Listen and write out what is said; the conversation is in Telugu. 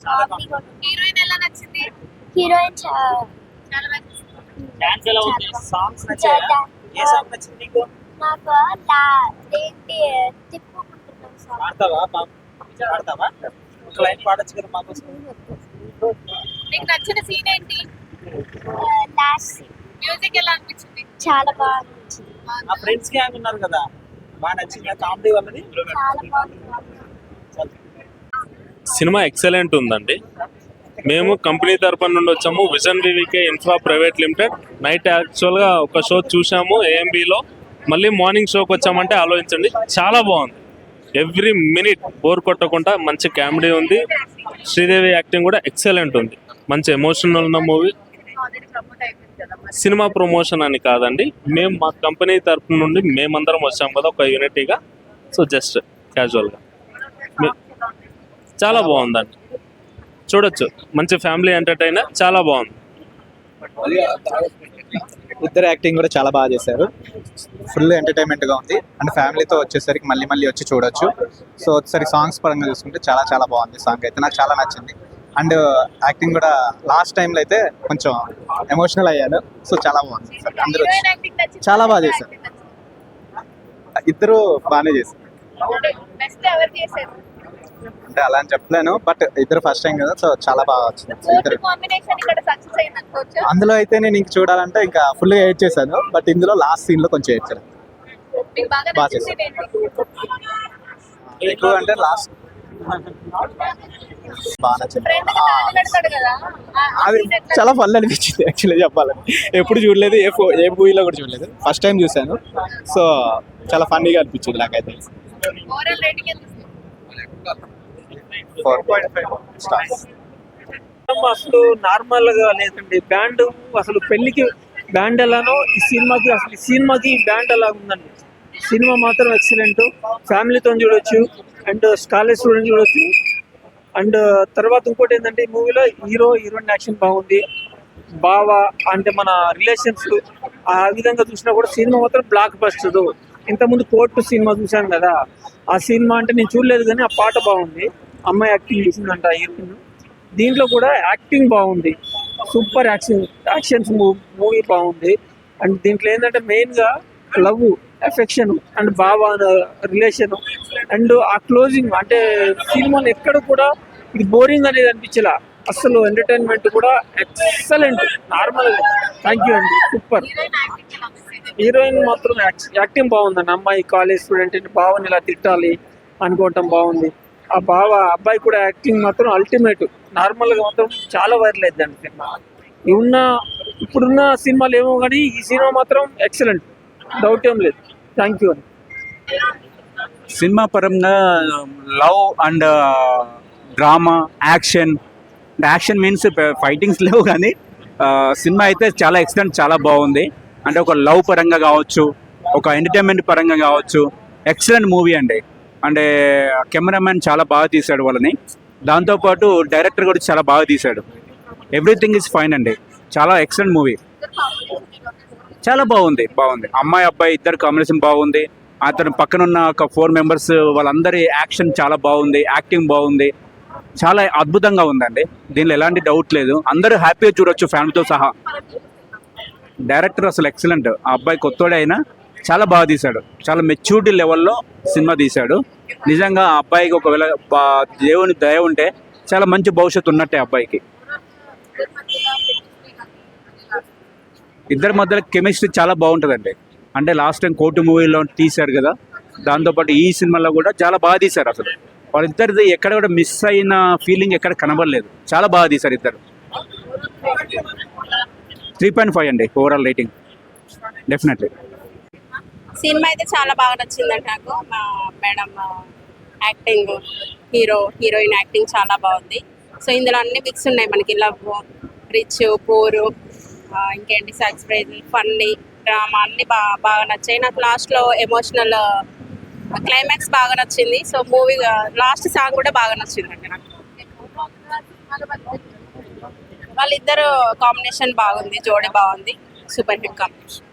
హీరోయిన్ ఎలా నచ్చింది? హీరోయిన్ చాలా నచ్చింది. డాన్స్ ఎలా ఉంది? సాంగ్స్ నచ్చాయా? ఏ సాంగ్ నచ్చింది నీకు? నాకు ఏంటి తిప్పుకుంటున్నాం సార్. పాడతావా? పాడతావా? ఒక లైన్ పాడొచ్చు కదా మా కోసం. నీకు నచ్చిన సీన్ ఏంటి? లాస్ట్ మ్యూజిక్ ఎలా అనిపించింది? చాలా బాగా అనిపించింది. ఆ ఫ్రెండ్స్ గ్యాంగ్ ఉన్నారు కదా, బాగా నచ్చిందా కామెడీ వాళ్ళని? చాలా బాగుంది. సినిమా ఎక్సలెంట్ ఉందండి. మేము కంపెనీ తరపున నుండి వచ్చాము, vision VVK infra private limited. Night యాక్చువల్గా ఒక షో చూసాము ఏఎంబీలో, మళ్ళీ మార్నింగ్ షోకి వచ్చామంటే ఆలోచించండి, చాలా బాగుంది. ఎవ్రీ మినిట్ బోర్ కొట్టకుండా మంచి కామెడీ ఉంది. శ్రీదేవి యాక్టింగ్ కూడా ఎక్సలెంట్ ఉంది. మంచి ఎమోషనల్ ఉన్న మూవీ. సినిమా ప్రమోషన్ అని కాదండి, మేము మా కంపెనీ తరపు నుండి మేమందరం వచ్చాము కదా ఒక యూనిటీగా. సో జస్ట్ క్యాజువల్గా చాలా బాగుందండి, చూడొచ్చు. మంచి ఫ్యామిలీ ఎంటర్టైనర్, చాలా బాగుంది. ఇద్దరు యాక్టింగ్ కూడా చాలా బాగా చేశారు. ఫుల్ ఎంటర్టైన్మెంట్ గా ఉంది అండ్ ఫ్యామిలీతో వచ్చేసరికి మళ్ళీ మళ్ళీ వచ్చి చూడొచ్చు. సో వచ్చేసరికి సాంగ్స్ పరంగా చూసుకుంటే చాలా చాలా బాగుంది. సాంగ్ అయితే నాకు చాలా నచ్చింది. అండ్ యాక్టింగ్ కూడా లాస్ట్ టైంలో అయితే కొంచెం ఎమోషనల్ అయ్యాను. సో చాలా బాగుంది. అందరూ హీరోయిన్ యాక్టింగ్ నచ్చింది. చాలా బాగా చేశారు. ఇద్దరు బాగానే చేశారు. బెస్ట్ ఎవరు చేశారు? అంటే అలా అని చెప్పలేను, బట్ ఇద్దరు ఫస్ట్ టైం కదా, సో చాలా బాగా వచ్చింది ఇద్దరు. కాంబినేషన్ ఇక్కడ సక్సెస్ అయింది అనుకోవచ్చు. అందులో అయితే నేను ఇంక చూడాలంటే ఇంకా ఫుల్ గా ఎయిట్ చేశాను, బట్ ఇందులో లాస్ట్ సీన్ లో కొంచెం ఎయిట్ మీకు బాగా బాగా నచ్చింది ఏంటి? ఎక్కువ అంటే లాస్ట్ బాగా నచ్చింది. ఫ్రెండ్ తాళి కడతాడు కదా, అది చాలా ఫన్ అనిపించింది యాక్చువల్లీ చెప్పాలని. ఎప్పుడు చూడలేదు, ఏ మూవీలో కూడా చూడలేదు, ఫస్ట్ టైం చూశాను. సో చాలా ఫన్నీగా అనిపించింది నాకైతే. ఓవరాల్ రేటింగ్ ఎంత? 4.5 స్టార్స్. అసలు నార్మల్ గా లేదండి. బ్యాండ్ అసలు పెళ్లికి బ్యాండ్ ఎలానో ఈ సినిమాకి బ్యాండ్ ఎలా ఉందండి. సినిమా మాత్రం ఎక్సలెంట్, ఫ్యామిలీతో చూడొచ్చు అండ్ కాలేజ్ స్టూడెంట్ చూడొచ్చు. అండ్ తర్వాత ఇంకోటి ఏంటంటే ఈ మూవీలో హీరోయిన్ యాక్షన్ బాగుంది. బావా అంటే మన రిలేషన్స్ ఆ విధంగా చూసినా కూడా సినిమా మాత్రం బ్లాక్ బస్టర్. ఇంతకుముందు కోర్టు సినిమా చూశాను కదా, ఆ సినిమా అంటే నేను చూడలేదు కానీ ఆ పాట బాగుంది. అమ్మాయి యాక్టింగ్ చేసిందంట హీరోయిన్. దీంట్లో కూడా యాక్టింగ్ బాగుంది, సూపర్ యాక్షన్స్ మూవీ బాగుంది. అండ్ దీంట్లో ఏంటంటే మెయిన్గా లవ్, ఎఫెక్షన్ అండ్ బావ రిలేషన్ అండ్ ఆ క్లోజింగ్ అంటే సినిమాని ఎక్కడ కూడా ఇది బోరింగ్ అనేది అనిపించలా. అసలు ఎంటర్టైన్మెంట్ కూడా ఎక్సలెంట్, నార్మల్. థ్యాంక్ యూ అండి, సూపర్. హీరోయిన్ మాత్రం యాక్టింగ్ బాగుందండి. అమ్మాయి కాలేజ్ స్టూడెంట్ బావని ఇలా తిట్టాలి అనుకోవటం బాగుంది. ఆ అబ్బాయి కూడా యాక్టింగ్ మాత్రం అల్టిమేట్. నార్మల్గా మాత్రం చాలా వైరల్ అయిద్దండి సినిమా. ఇప్పుడున్న సినిమాలు ఏమో కానీ ఈ సినిమా మాత్రం ఎక్సలెంట్, డౌట్ ఏం లేదు. థ్యాంక్ యూ అండి. సినిమా పరంగా love and drama, action means fightings లేవు కానీ సినిమా అయితే చాలా ఎక్సలెంట్, చాలా బాగుంది. అంటే ఒక లవ్ పరంగా కావచ్చు, ఒక ఎంటర్టైన్మెంట్ పరంగా కావచ్చు, ఎక్సలెంట్ మూవీ అండి. అంటే కెమెరామ్యాన్ చాలా బాగా తీశాడు వాళ్ళని, దాంతోపాటు డైరెక్టర్ కూడా చాలా బాగా తీశాడు. ఎవ్రీథింగ్ ఈజ్ ఫైన్ అండి, చాలా ఎక్సలెంట్ మూవీ, చాలా బాగుంది. అమ్మాయి అబ్బాయి ఇద్దరు కాంబినేషన్ బాగుంది. అతను పక్కన ఉన్న ఒక 4 మెంబర్స్ వాళ్ళందరి యాక్షన్ చాలా బాగుంది, యాక్టింగ్ బాగుంది, చాలా అద్భుతంగా ఉందండి. దీనిలో ఎలాంటి డౌట్ లేదు, అందరూ హ్యాపీగా చూడొచ్చు ఫ్యామిలీతో సహా. డైరెక్టర్ అసలు ఎక్సలెంట్. ఆ అబ్బాయి కొత్తోడే అయినా చాలా బాగా తీశాడు, చాలా మెచ్యూరిటీ లెవెల్లో సినిమా తీశాడు. నిజంగా ఆ అబ్బాయికి ఒకవేళ దేవుని దయ ఉంటే చాలా మంచి భవిష్యత్తు ఉన్నట్టే అబ్బాయికి. ఇద్దరి మధ్యలో కెమిస్ట్రీ చాలా బాగుంటుందండి. అంటే లాస్ట్ టైం కోర్టు మూవీలో తీశారు కదా, దాంతోపాటు ఈ సినిమాలో కూడా చాలా బాగా తీశారు. అసలు వాళ్ళిద్దరిది ఎక్కడ కూడా మిస్ అయిన ఫీలింగ్ ఎక్కడ కనబడలేదు, చాలా బాగా తీశారు ఇద్దరు. 3.5 అండి ఓవరాల్ రేటింగ్, డెఫినెట్లీ. సినిమా అయితే చాలా బాగా నచ్చిందండి నాకు. మా మేడం యాక్టింగ్, హీరోయిన్ యాక్టింగ్ చాలా బాగుంది. సో ఇందులో అన్ని మిక్స్ ఉన్నాయి మనకి, లవ్, రిచ్, పూరు, ఇంకేంటి సర్ప్రైజ్, ఫన్నీ, డ్రామా అన్ని బాగా నచ్చాయి. నాకు లాస్ట్లో ఎమోషనల్ క్లైమాక్స్ బాగా నచ్చింది. సో మూవీ లాస్ట్ సాంగ్ కూడా బాగా నచ్చిందండి నాకు. వాళ్ళిద్దరు కాంబినేషన్ బాగుంది, జోడీ బాగుంది, సూపర్ హిట్ కాంబినేషన్.